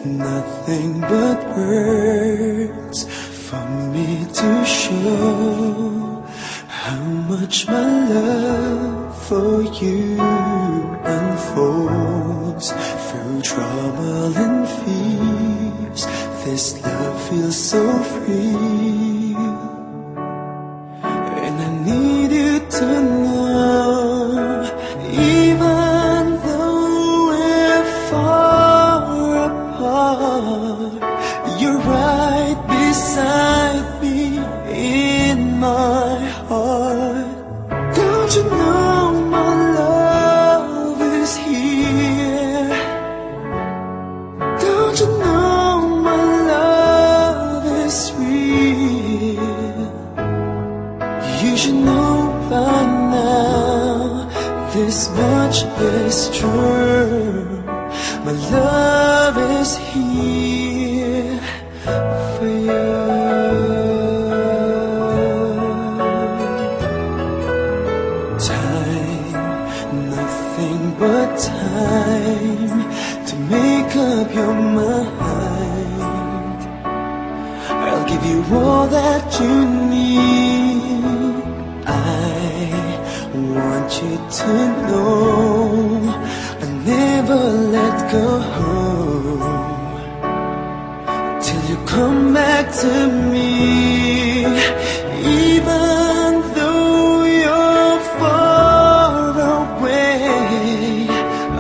nothing but words for me to show how much my love for you unfolds through trouble and fears. This love feels so free, and I need you to know, even though we're far apart, you're right beside me in my heart. Don't you know my love is here? Don't you know my love is real? You should know by now, this much is true. My love is here for you. Time, nothing but time to make up your mind. I'll give you all that you need. I want you to know I never let go till you come back to me. Even though you're far away,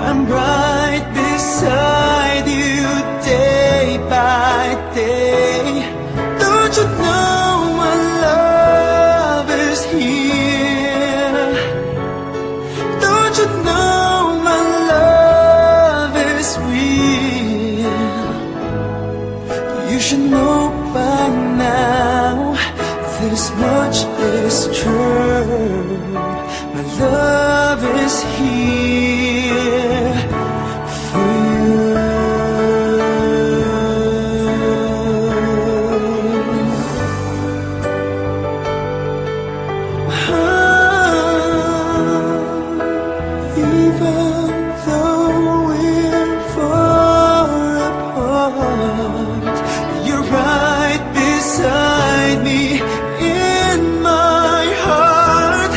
I'm right beside you day by day. Don't you know my love is here? Don't you know my love is real? You should know by now, this much is true. My love is here for you. Even though we're far apart, you're right beside me in my heart.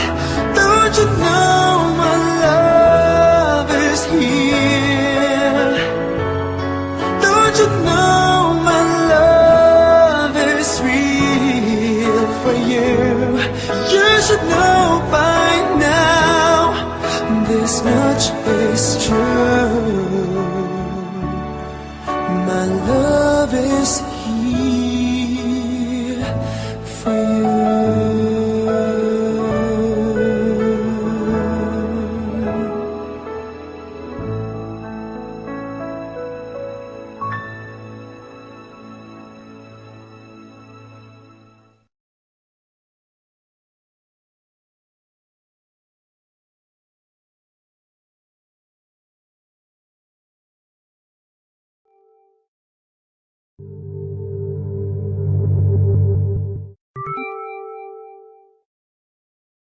Don't you know my love is here? Don't you know my love is real for you? You should know by now, this much is true. My love is here.